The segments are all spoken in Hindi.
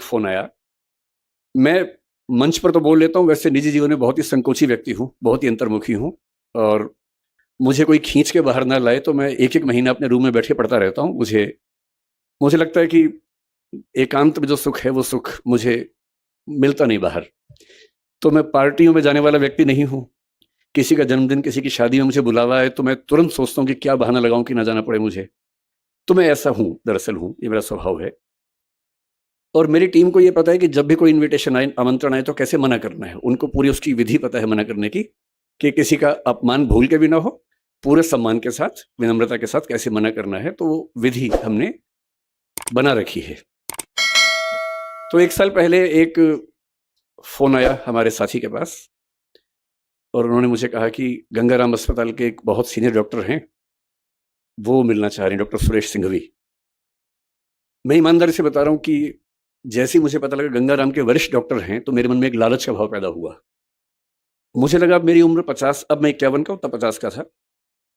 फ़ोन आया। मैं मंच पर तो बोल लेता हूँ, वैसे निजी जीवन में बहुत ही संकोची व्यक्ति हूँ, बहुत ही अंतर्मुखी हूँ और मुझे कोई खींच के बाहर ना लाए तो मैं एक-एक महीना अपने रूम में बैठ के पढ़ता रहता हूँ। मुझे मुझे लगता है कि एकांत में जो सुख है, वो सुख मुझे मिलता नहीं बाहर। तो मैं पार्टियों में जाने वाला व्यक्ति नहीं हूँ। किसी का जन्मदिन, किसी की शादी में मुझे बुलावा है तो मैं तुरंत सोचता हूँ कि क्या बहाना लगाऊँ कि ना जाना पड़े मुझे। तो मैं ऐसा हूँ, दरअसल हूँ, ये मेरा स्वभाव है। और मेरी टीम को ये पता है कि जब भी कोई इन्विटेशन आए, आमंत्रण आए तो कैसे मना करना है। उनको पूरी उसकी विधि पता है मना करने की, कि किसी का अपमान भूल के भी ना हो, पूरे सम्मान के साथ, विनम्रता के साथ कैसे मना करना है, तो वो विधि हमने बना रखी है। तो 1 साल पहले एक फ़ोन आया हमारे साथी के पास और उन्होंने मुझे कहा कि गंगाराम अस्पताल के एक बहुत सीनियर डॉक्टर हैं, वो मिलना चाह रहे हैं, डॉक्टर सुरेश सिंघवी। मैं ईमानदारी से बता रहा हूँ कि जैसे ही मुझे पता लगा गंगाराम के वरिष्ठ डॉक्टर हैं, तो मेरे मन में एक लालच का भाव पैदा हुआ। मुझे लगा अब मेरी उम्र 50, अब मैं 51 का हूँ, तब 50 का था।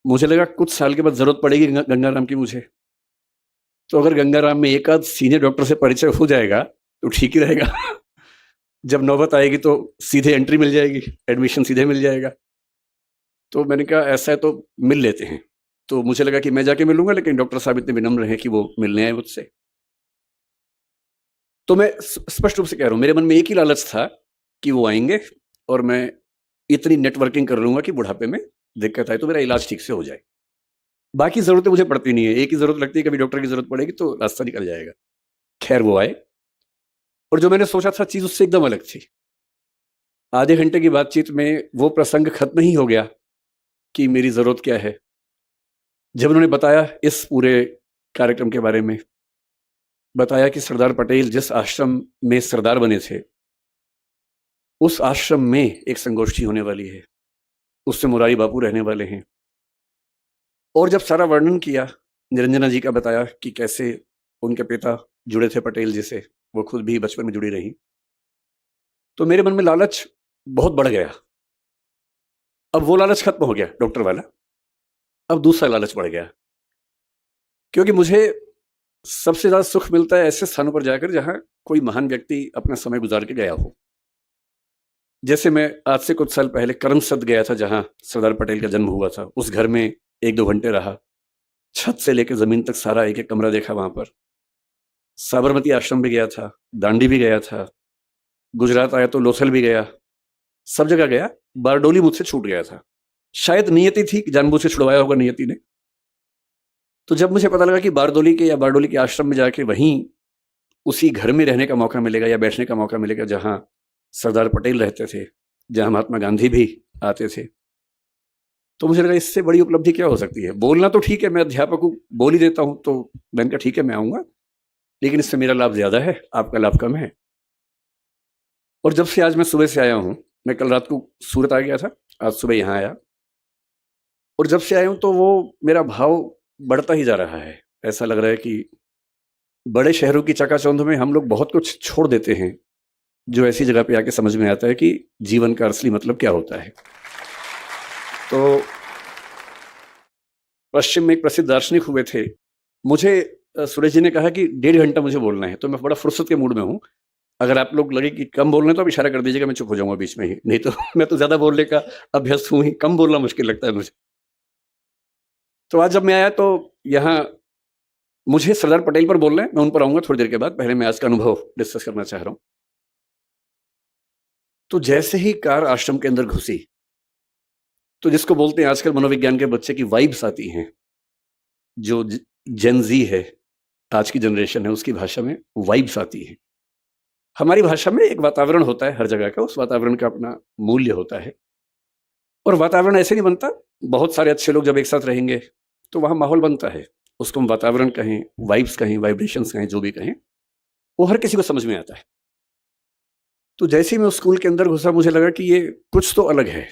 मुझे लगा कुछ साल के बाद ज़रूरत पड़ेगी गंगाराम की मुझे। तो अगर गंगाराम में एक आध सीनियर डॉक्टर से परिचय हो जाएगा, तो ठीक ही रहेगा। जब नौबत आएगी तो सीधे एंट्री मिल जाएगी, एडमिशन सीधे मिल जाएगा। तो मैंने कहा ऐसा है तो मिल लेते हैं। तो मुझे लगा कि मैं जाके मिलूँगा, लेकिन डॉक्टर साहब इतने विनम्र हैं कि वो मिलने आए मुझसे। तो मैं स्पष्ट रूप से कह रहा हूँ, मेरे मन में एक ही लालच था कि वो आएँगे और मैं इतनी नेटवर्किंग कर लूँगा कि बुढ़ापे में दिक्कत आए तो मेरा इलाज ठीक से हो जाए। बाकी ज़रूरतें मुझे पड़ती नहीं है, एक ही ज़रूरत लगती है, कभी डॉक्टर की ज़रूरत पड़ेगी तो रास्ता निकल जाएगा। खैर वो आए और जो मैंने सोचा था चीज़ उससे एकदम अलग थी। आधे घंटे की बातचीत में वो प्रसंग खत्म ही हो गया कि मेरी ज़रूरत क्या है। जब उन्होंने बताया इस पूरे कार्यक्रम के बारे में, बताया कि सरदार पटेल जिस आश्रम में सरदार बने थे, उस आश्रम में एक संगोष्ठी होने वाली है, उसमें मुरारी बापू रहने वाले हैं। और जब सारा वर्णन किया, निरंजना जी का बताया कि कैसे उनके पिता जुड़े थे पटेल जी से, वो खुद भी बचपन में जुड़ी रहीं। तो मेरे मन में लालच बहुत बढ़ गया। अब वो लालच खत्म हो गया डॉक्टर वाला, अब दूसरा लालच बढ़ गया। क्योंकि मुझे सबसे ज़्यादा सुख मिलता है ऐसे स्थानों पर जाकर जहाँ कोई महान व्यक्ति अपना समय गुज़ार के गया हो। जैसे मैं आज से कुछ साल पहले करमसद गया था जहाँ सरदार पटेल का जन्म हुआ था। उस घर में 1-2 घंटे रहा। छत से लेकर ज़मीन तक सारा एक-एक कमरा देखा वहाँ पर। साबरमती आश्रम भी गया था, दांडी भी गया था, गुजरात आया तो लोथल भी गया, सब जगह गया। बारडोली मुझसे छूट गया था। शायद नियति थी कि जानबूझ के छुड़वाया होगा नियति ने। तो जब मुझे पता लगा कि बारडोली के आश्रम में जाके वहीं उसी घर में रहने का मौका मिलेगा या बैठने का मौका मिलेगा जहाँ सरदार पटेल रहते थे, जहाँ महात्मा गांधी भी आते थे, तो मुझे लगा इससे बड़ी उपलब्धि क्या हो सकती है। बोलना तो ठीक है, मैं अध्यापक हूँ, बोल ही देता हूँ, तो मैंने कहा ठीक है मैं आऊँगा, लेकिन इससे मेरा लाभ ज़्यादा है, आपका लाभ कम है। और जब से आज मैं सुबह से आया हूँ, मैं कल रात को सूरत आ गया था, आज सुबह यहाँ आया और जब से आया हूँ तो वो मेरा भाव बढ़ता ही जा रहा है। ऐसा लग रहा है कि बड़े शहरों की चकाचौंध में हम लोग बहुत कुछ छोड़ देते हैं, जो ऐसी जगह पे आके समझ में आता है कि जीवन का असली मतलब क्या होता है। तो पश्चिम में एक प्रसिद्ध दार्शनिक हुए थे। मुझे सुरेश जी ने कहा कि 1.5 घंटा मुझे बोलना है, तो मैं बड़ा फुर्सत के मूड में हूँ। अगर आप लोग लगे कि कम बोलना है तो आप इशारा कर दीजिएगा, मैं चुप हो जाऊँगा बीच में ही। नहीं तो मैं तो ज़्यादा बोलने का अभ्यस्त हूँ ही, कम बोलना मुश्किल लगता है मुझे। तो आज जब मैं आया तो यहाँ मुझे सरदार पटेल पर बोलना है, मैं उन पर आऊँगा थोड़ी देर के बाद। पहले मैं आज का अनुभव डिस्कस करना चाह रहा हूँ। तो जैसे ही कार आश्रम के अंदर घुसी, तो जिसको बोलते हैं आजकल मनोविज्ञान के बच्चे की वाइब्स आती हैं, जो जेन ज़ी है, आज की जनरेशन है, उसकी भाषा में वाइब्स आती हैं। हमारी भाषा में एक वातावरण होता है हर जगह का, उस वातावरण का अपना मूल्य होता है और वातावरण ऐसे नहीं बनता। बहुत सारे अच्छे लोग जब एक साथ रहेंगे, तो वहाँ माहौल बनता है। उसको हम वातावरण कहें, वाइब्स कहें, वाइब्रेशंस कहें, जो भी कहें, वो हर किसी को समझ में आता है। तो जैसे ही मैं उस स्कूल के अंदर घुसा, मुझे लगा कि ये कुछ तो अलग है।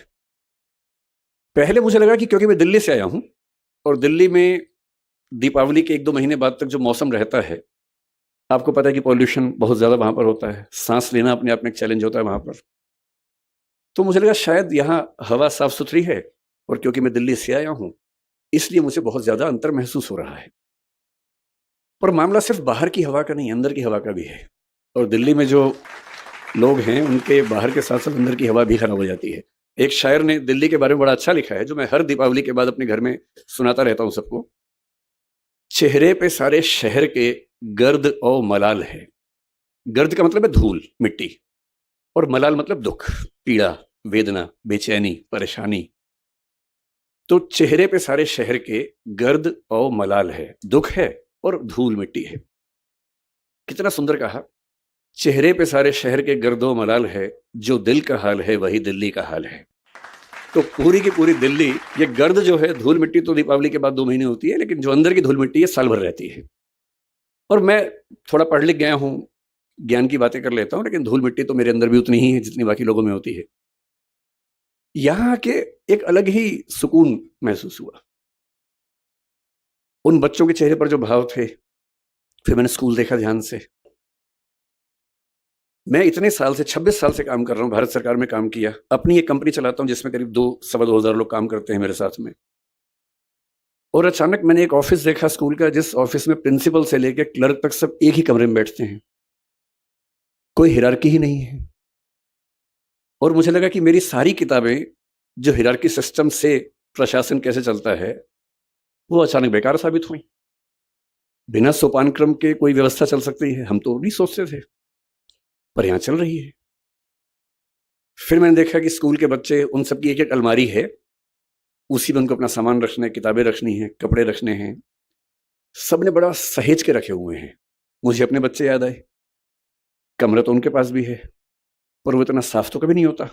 पहले मुझे लगा कि क्योंकि मैं दिल्ली से आया हूँ और दिल्ली में दीपावली के 1-2 महीने बाद तक जो मौसम रहता है, आपको पता है कि पॉल्यूशन बहुत ज़्यादा वहाँ पर होता है, सांस लेना अपने आप में एक चैलेंज होता है वहाँ पर। तो मुझे लगा शायद यहाँ हवा साफ सुथरी है और क्योंकि मैं दिल्ली से आया हूँ, इसलिए मुझे बहुत ज़्यादा अंतर महसूस हो रहा है। पर मामला सिर्फ बाहर की हवा का नहीं, अंदर की हवा का भी है। और दिल्ली में जो लोग हैं उनके बाहर के साथ साथ अंदर की हवा भी खराब हो जाती है। एक शायर ने दिल्ली के बारे में बड़ा अच्छा लिखा है, जो मैं हर दीपावली के बाद अपने घर में सुनाता रहता हूँ सबको। चेहरे पे सारे शहर के गर्द और मलाल है। गर्द का मतलब है धूल, मिट्टी, और मलाल मतलब दुख, पीड़ा, वेदना, बेचैनी, परेशानी। तो चेहरे पे सारे शहर के गर्द और मलाल है, दुख है और धूल मिट्टी है। कितना सुंदर कहा। चेहरे पे सारे शहर के गर्दो मलाल है, जो दिल का हाल है वही दिल्ली का हाल है। तो पूरी की पूरी दिल्ली, ये गर्द जो है, धूल मिट्टी तो दीपावली के बाद 2 महीने होती है, लेकिन जो अंदर की धूल मिट्टी है साल भर रहती है। और मैं थोड़ा पढ़ लिख गया हूँ, ज्ञान की बातें कर लेता हूँ, लेकिन धूल मिट्टी तो मेरे अंदर भी उतनी ही है जितनी बाकी लोगों में होती है। यहाँ के एक अलग ही सुकून महसूस हुआ। उन बच्चों के चेहरे पर जो भाव थे, फिर मैंने स्कूल देखा ध्यान से। मैं इतने साल से, 26 साल से काम कर रहा हूँ, भारत सरकार में काम किया, अपनी एक कंपनी चलाता हूँ जिसमें करीब 2-2.25 लोग काम करते हैं मेरे साथ में। और अचानक मैंने एक ऑफिस देखा स्कूल का, जिस ऑफिस में प्रिंसिपल से लेकर क्लर्क तक सब एक ही कमरे में बैठते हैं, कोई हिरार्की ही नहीं है। और मुझे लगा कि मेरी सारी किताबें जो हिरार्की सिस्टम से प्रशासन कैसे चलता है, वो अचानक बेकार साबित हुई। बिना सोपान क्रम के कोई व्यवस्था चल सकती है, हम तो नहीं सोचते थे, पर यहाँ चल रही है। फिर मैंने देखा कि स्कूल के बच्चे, उन सबकी एक एक अलमारी है, उसी में उनको अपना सामान रखना है, किताबें रखनी है, कपड़े रखने हैं, सबने बड़ा सहेज के रखे हुए हैं। मुझे अपने बच्चे याद आए। कमरा तो उनके पास भी है, पर वो इतना साफ तो कभी नहीं होता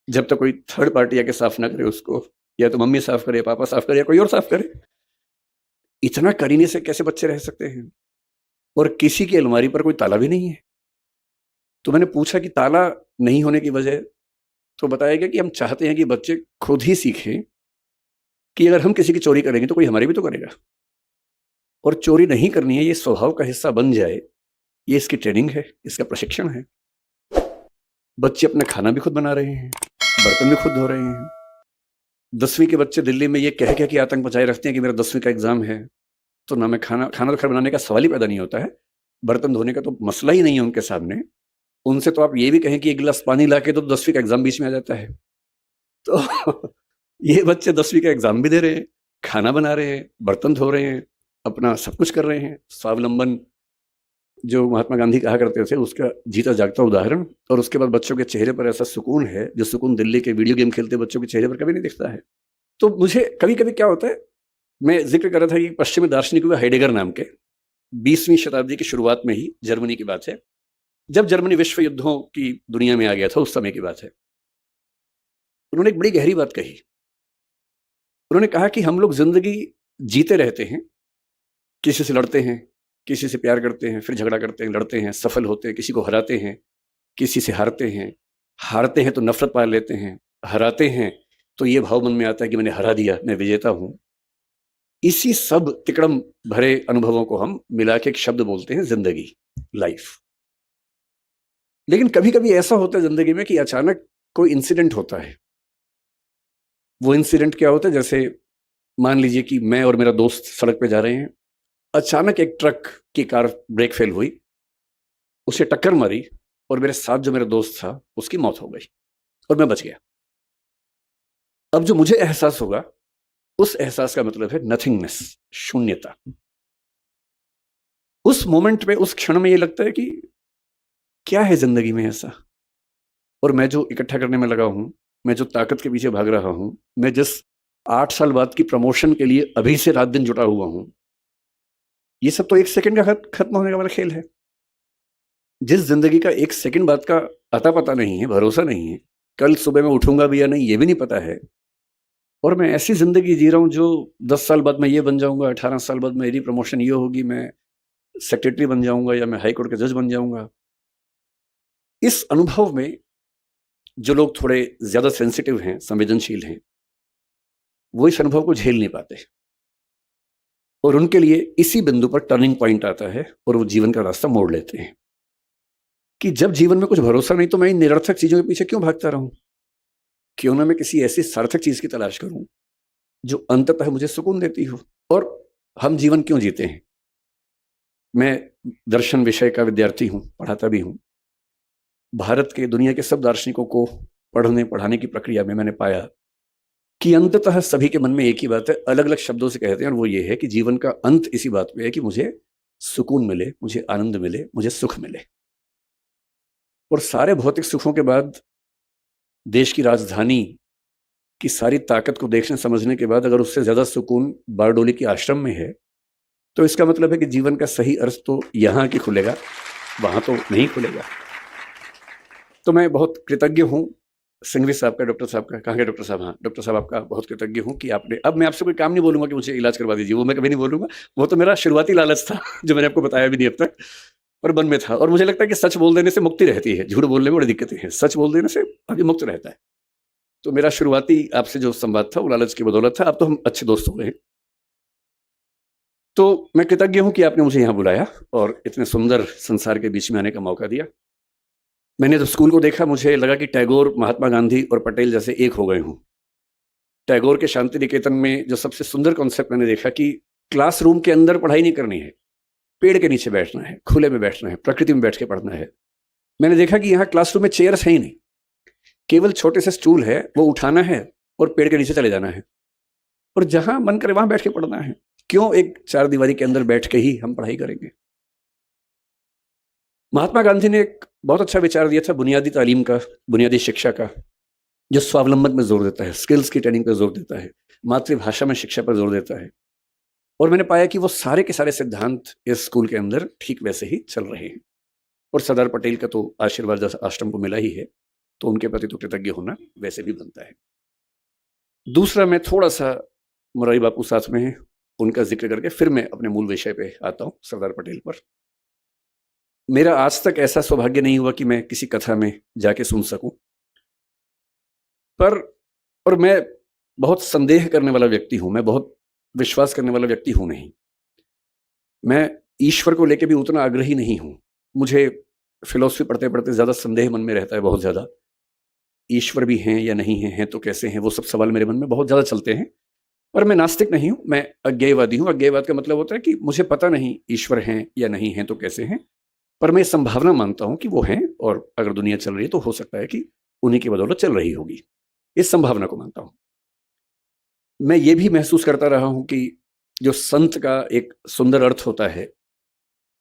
जब तक कोई थर्ड पार्टी आके साफ ना करे उसको। या तो मम्मी साफ करे, पापा साफ करे, या कोई और साफ करे। इतना करीने से कैसे बच्चे रह सकते हैं? और किसी की अलमारी पर कोई ताला भी नहीं है। तो मैंने पूछा कि ताला नहीं होने की वजह, तो बताया गया कि हम चाहते हैं कि बच्चे खुद ही सीखें कि अगर हम किसी की चोरी करेंगे तो कोई हमारी भी तो करेगा, और चोरी नहीं करनी है, ये स्वभाव का हिस्सा बन जाए। ये इसकी ट्रेनिंग है, इसका प्रशिक्षण है। बच्चे अपना खाना भी खुद बना रहे हैं, बर्तन भी खुद धो रहे हैं। 10वीं के बच्चे दिल्ली में ये कह के आतंक मचाए रखते हैं कि मेरा 10वीं का एग्जाम है, तो ना मैं खाना तो खैर बनाने का सवाल ही पैदा नहीं होता है, बर्तन धोने का तो मसला ही नहीं है उनके सामने। उनसे तो आप ये भी कहें कि एक गिलास पानी ला के, तो 10वीं का एग्जाम बीच में आ जाता है। तो ये बच्चे 10वीं का एग्जाम भी दे रहे हैं, खाना बना रहे हैं, बर्तन धो रहे हैं, अपना सब कुछ कर रहे हैं। स्वावलंबन जो महात्मा गांधी कहा करते थे, उसका जीता जागता उदाहरण। और उसके बाद बच्चों के चेहरे पर ऐसा सुकून है, जो सुकून दिल्ली के वीडियो गेम खेलते बच्चों के चेहरे पर कभी नहीं दिखता है। तो मुझे कभी कभी क्या होता है, मैं जिक्र कर रहा था कि पश्चिमी दार्शनिक हुआ हाइडेगर नाम के, 20वीं शताब्दी की शुरुआत में ही, जर्मनी की बात है, जब जर्मनी विश्व युद्धों की दुनिया में आ गया था, उस समय की बात है। उन्होंने एक बड़ी गहरी बात कही। उन्होंने कहा कि हम लोग जिंदगी जीते रहते हैं, किसी से लड़ते हैं, किसी से प्यार करते हैं, फिर झगड़ा करते हैं, लड़ते हैं, सफल होते हैं, किसी को हराते हैं, किसी से हारते हैं तो नफरत पाल लेते हैं, हराते हैं तो ये भाव मन में आता है कि मैंने हरा दिया, मैं विजेता हूं। इसी सब तिकड़म भरे अनुभवों को हम मिला के एक शब्द बोलते हैं जिंदगी, लाइफ। लेकिन कभी कभी ऐसा होता है जिंदगी में कि अचानक कोई इंसिडेंट होता है। वो इंसिडेंट क्या होता है? जैसे मान लीजिए कि मैं और मेरा दोस्त सड़क पे जा रहे हैं, अचानक एक ट्रक की कार ब्रेक फेल हुई, उसे टक्कर मारी, और मेरे साथ जो मेरा दोस्त था उसकी मौत हो गई और मैं बच गया। अब जो मुझे एहसास होगा, उस एहसास का मतलब है नथिंगनेस, शून्यता। उस मोमेंट में, उस क्षण में ये लगता है कि क्या है जिंदगी में ऐसा। और मैं जो इकट्ठा करने में लगा हूं, मैं जो ताकत के पीछे भाग रहा हूं, मैं जिस 8 साल बाद की प्रमोशन के लिए अभी से रात दिन जुटा हुआ हूं, ये सब तो 1 सेकंड का खत्म होने वाला खेल है। जिस जिंदगी का 1 सेकंड बाद का अता पता नहीं है, भरोसा नहीं है, कल सुबह मैं उठूंगा भी या नहीं ये भी नहीं पता है, और मैं ऐसी जिंदगी जी रहा हूं जो 10 साल बाद मैं ये बन जाऊंगा, 18 साल बाद मेरी प्रमोशन ये होगी, मैं सेक्रेटरी बन जाऊंगा या मैं हाई कोर्ट का जज बन जाऊंगा। इस अनुभव में जो लोग थोड़े ज्यादा सेंसिटिव हैं, संवेदनशील हैं, वो इस अनुभव को झेल नहीं पाते, और उनके लिए इसी बिंदु पर टर्निंग पॉइंट आता है और वो जीवन का रास्ता मोड़ लेते हैं कि जब जीवन में कुछ भरोसा नहीं, तो मैं इन निरर्थक चीजों के पीछे क्यों भागता रहूं? क्यों ना मैं किसी ऐसी सार्थक चीज की तलाश करूं जो अंततः मुझे सुकून देती हो। और हम जीवन क्यों जीते हैं? मैं दर्शन विषय का विद्यार्थी हूँ, पढ़ाता भी हूँ। भारत के, दुनिया के सब दार्शनिकों को पढ़ने पढ़ाने की प्रक्रिया में मैंने पाया कि अंततः सभी के मन में एक ही बात है, अलग अलग शब्दों से कहते हैं, और वो ये है कि जीवन का अंत इसी बात में है कि मुझे सुकून मिले, मुझे आनंद मिले, मुझे सुख मिले। और सारे भौतिक सुखों के बाद, देश की राजधानी की सारी ताकत को देखने समझने के बाद, अगर उससे ज्यादा सुकून बारडोली के आश्रम में है, तो इसका मतलब है कि जीवन का सही अर्थ तो यहाँ की खुलेगा, वहां तो नहीं खुलेगा। तो मैं बहुत कृतज्ञ हूँ सिंघवी साहब का, डॉक्टर साहब का। कहाँ के डॉक्टर साहब? हाँ, डॉक्टर साहब आपका बहुत कृतज्ञ हूँ कि आपने, अब मैं आपसे कोई काम नहीं बोलूंगा कि मुझे इलाज करवा दीजिए, वो मैं कभी नहीं बोलूंगा। वो तो मेरा शुरुआती लालच था जो मैंने आपको बताया भी नहीं अब तक, पर मन में था। और मुझे लगता है कि सच बोल देने से मुक्ति रहती है, झूठ बोलने में बड़ी दिक्कतें हैं, सच बोल देने से आदमी मुक्त रहता है। तो मेरा शुरुआती आपसे जो संवाद था वो लालच की बदौलत था, अब तो हम अच्छे दोस्त हो गए। तो मैं कृतज्ञ हूँ कि आपने मुझे यहाँ बुलाया और इतने सुंदर संसार के बीच में आने का मौका दिया। मैंने जब स्कूल को देखा, मुझे लगा कि टैगोर, महात्मा गांधी और पटेल जैसे एक हो गए हूँ। टैगोर के शांति निकेतन में जो सबसे सुंदर कॉन्सेप्ट मैंने देखा कि क्लासरूम के अंदर पढ़ाई नहीं करनी है, पेड़ के नीचे बैठना है, खुले में बैठना है, प्रकृति में बैठ के पढ़ना है। मैंने देखा कि यहाँ क्लासरूम में चेयर्स है ही नहीं, केवल छोटे से स्टूल है, वो उठाना है और पेड़ के नीचे चले जाना है, और जहां मन करे वहां बैठ के पढ़ना है। क्यों एक चार दीवारी के अंदर बैठ के ही हम पढ़ाई करेंगे? महात्मा गांधी ने एक बहुत अच्छा विचार दिया था बुनियादी तालीम का, बुनियादी शिक्षा का, जो स्वावलंबन में जोर देता है, स्किल्स की ट्रेनिंग पर जोर देता है, मातृभाषा में शिक्षा पर जोर देता है। और मैंने पाया कि वो सारे के सारे सिद्धांत इस स्कूल के अंदर ठीक वैसे ही चल रहे हैं। और सरदार पटेल का तो आशीर्वाद आश्रम को मिला ही है, तो उनके प्रति तो कृतज्ञ होना वैसे भी बनता है। दूसरा, मैं थोड़ा सा मोरारी बापू साथ में है, उनका जिक्र करके फिर मैं अपने मूल विषय पे आता हूँ, सरदार पटेल पर। मेरा आज तक ऐसा सौभाग्य नहीं हुआ कि मैं किसी कथा में जाके सुन सकूं, पर और मैं बहुत संदेह करने वाला व्यक्ति हूं, मैं बहुत विश्वास करने वाला व्यक्ति हूं नहीं। मैं ईश्वर को लेके भी उतना आग्रही नहीं हूं। मुझे फिलॉसफी पढ़ते पढ़ते ज्यादा संदेह मन में रहता है, बहुत ज्यादा। ईश्वर भी हैं या नहीं हैं तो कैसे हैं, वो सब सवाल मेरे मन में बहुत ज्यादा चलते हैं। पर मैं नास्तिक नहीं हूं, मैं अज्ञेयवादी हूं। अज्ञेयवाद का मतलब होता है कि मुझे पता नहीं ईश्वर हैं या नहीं हैं तो कैसे हैं, पर मैं संभावना मानता हूं कि वो हैं, और अगर दुनिया चल रही है तो हो सकता है कि उन्हीं की बदौलत चल रही होगी। इस संभावना को मानता हूं। मैं ये भी महसूस करता रहा हूं कि जो संत का एक सुंदर अर्थ होता है,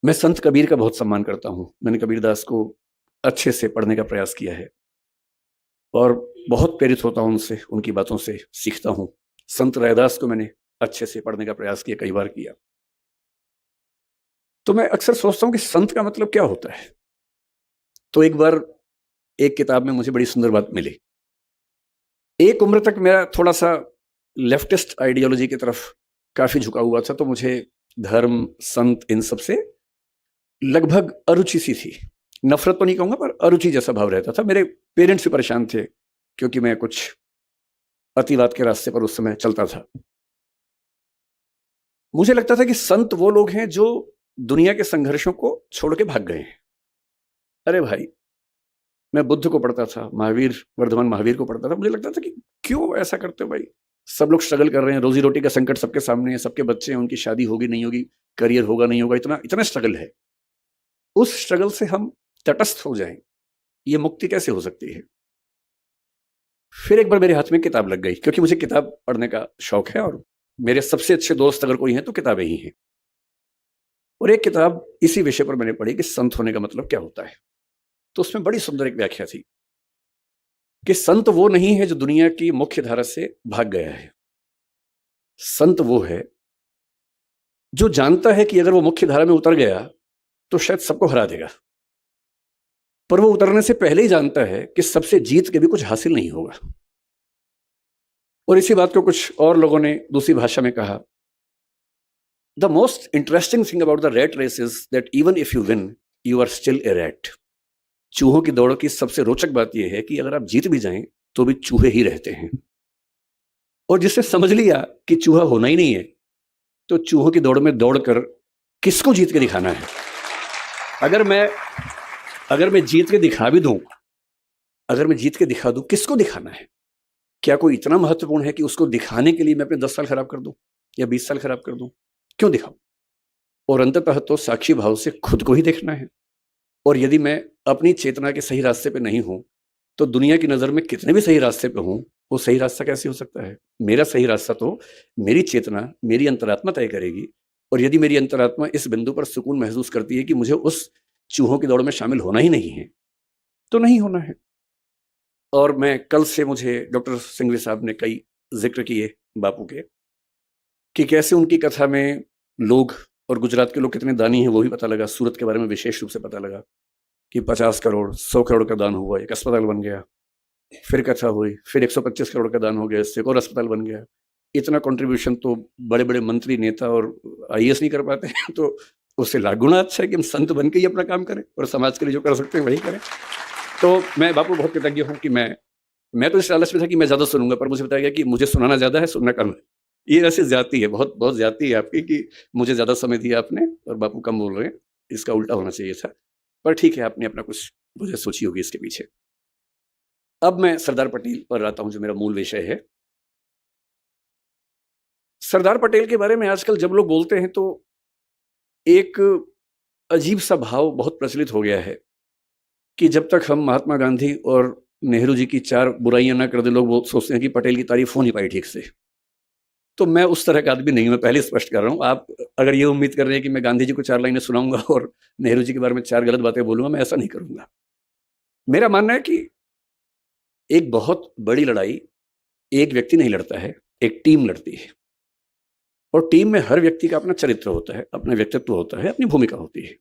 मैं संत कबीर का बहुत सम्मान करता हूं। मैंने कबीरदास को अच्छे से पढ़ने का प्रयास किया है और बहुत प्रेरित होता हूं उनसे, उनकी बातों से सीखता हूं। संत रैदास को मैंने अच्छे से पढ़ने का प्रयास किया, कई बार किया। तो मैं अक्सर सोचता हूं कि संत का मतलब क्या होता है। तो एक बार एक किताब में मुझे बड़ी सुंदर बात मिली। एक उम्र तक मेरा थोड़ा सा लेफ्टिस्ट आइडियोलॉजी की तरफ काफी झुका हुआ था, तो मुझे धर्म, संत, इन सब से लगभग अरुचि सी थी। नफरत तो नहीं कहूंगा, पर अरुचि जैसा भाव रहता था। मेरे पेरेंट्स भी परेशान थे क्योंकि मैं कुछ अतिवाद के रास्ते पर उस समय चलता था। मुझे लगता था कि संत वो लोग हैं जो दुनिया के संघर्षों को छोड़ के भाग गए हैं। अरे भाई, मैं बुद्ध को पढ़ता था, महावीर, वर्धमान महावीर को पढ़ता था। मुझे लगता था कि क्यों ऐसा करते हो भाई? सब लोग स्ट्रगल कर रहे हैं, रोजी रोटी का संकट सबके सामने है, सबके बच्चे हैं, उनकी शादी होगी नहीं होगी, करियर होगा नहीं होगा, इतना इतना स्ट्रगल है। उस स्ट्रगल से हम तटस्थ हो जाएं, ये मुक्ति कैसे हो सकती है? फिर एक बार मेरे हाथ में किताब लग गई, क्योंकि मुझे किताब पढ़ने का शौक है और मेरे सबसे अच्छे दोस्त अगर कोई हैं तो किताबें ही हैं। और एक किताब इसी विषय पर मैंने पढ़ी कि संत होने का मतलब क्या होता है। तो उसमें बड़ी सुंदर एक व्याख्या थी कि संत वो नहीं है जो दुनिया की मुख्य धारा से भाग गया है। संत वो है जो जानता है कि अगर वो मुख्य धारा में उतर गया तो शायद सबको हरा देगा, पर वो उतरने से पहले ही जानता है कि सबसे जीत के भी कुछ हासिल नहीं होगा। और इसी बात को कुछ और लोगों ने दूसरी भाषा में कहा, the most interesting thing about the rat race is that even if you win you are still a rat. चूहों की दौड़ की सबसे रोचक बात यह है कि अगर आप जीत भी जाएं तो भी चूहे ही रहते हैं। और जिसने समझ लिया कि चूहा होना ही नहीं है, तो चूहों की दौड़ में दौड़कर किसको जीत के दिखाना है? अगर मैं जीत के दिखा भी दूं, अगर मैं जीत के दिखा दूं, किसको दिखाना है? क्या कोई इतना महत्वपूर्ण है कि उसको दिखाने के लिए मैं अपने 10 साल खराब कर दूं या 20 साल खराब कर दूं? क्यों दिखाऊं? और अंततः तो साक्षी भाव से खुद को ही देखना है। और यदि मैं अपनी चेतना के सही रास्ते पे नहीं हूँ, तो दुनिया की नज़र में कितने भी सही रास्ते पे हूँ, वो सही रास्ता कैसे हो सकता है? मेरा सही रास्ता तो मेरी चेतना, मेरी अंतरात्मा तय करेगी। और यदि मेरी अंतरात्मा इस बिंदु पर सुकून महसूस करती है कि मुझे उस चूहों की दौड़ में शामिल होना ही नहीं है, तो नहीं होना है। और मैं कल से मुझे डॉक्टर सिंघवी साहब ने कई ज़िक्र किए बापू के, कि कैसे उनकी कथा में लोग और गुजरात के लोग कितने दानी हैं वो भी पता लगा। सूरत के बारे में विशेष रूप से पता लगा कि 50 करोड़, 100 करोड़ का दान हुआ, एक अस्पताल बन गया। फिर कथा हुई, फिर 125 करोड़ का दान हो गया, इससे एक और अस्पताल बन गया। इतना कंट्रीब्यूशन तो बड़े-बड़े मंत्री, नेता और आईएएस नहीं कर पाते हैं, तो उससे लाख गुना अच्छा है कि हम संत बन के ही अपना काम करें और समाज के लिए जो कर सकते हैं वही करें। तो मैं बापू बहुत कृतज्ञ हूँ कि मैं तो इस लालच में था कि मैं ज़्यादा सुनूँगा, पर मुझे बताया गया कि मुझे सुनाना ज़्यादा है, सुनना कम है। ये वैसे ज़्यादती है, बहुत बहुत ज़्यादती है आपकी कि मुझे ज़्यादा समय दिया आपने और बापू कम बोल रहे हैं। इसका उल्टा होना चाहिए था। पर ठीक है, आपने अपना कुछ वजह सोची होगी इसके पीछे। अब मैं सरदार पटेल पर आता हूँ, जो मेरा मूल विषय है। सरदार पटेल के बारे में आजकल जब लोग बोलते हैं तो एक अजीब-सा भाव बहुत प्रचलित हो गया है कि जब तक हम महात्मा गांधी और नेहरू जी की 4 बुराइयाँ ना कर दें, लोग वो सोचते हैं कि पटेल की तारीफ़ हो नहीं पाई ठीक से। तो मैं उस तरह का आदमी नहीं हूँ, मैं पहले स्पष्ट कर रहा हूँ। आप अगर ये उम्मीद कर रहे हैं कि मैं गांधी जी को 4 लाइनें सुनाऊँगा और नेहरू जी के बारे में 4 गलत बातें बोलूँगा, मैं ऐसा नहीं करूँगा। मेरा मानना है कि एक बहुत बड़ी लड़ाई एक व्यक्ति नहीं लड़ता है, एक टीम लड़ती है। और टीम में हर व्यक्ति का अपना चरित्र होता है, अपना व्यक्तित्व होता है, अपनी भूमिका होती है।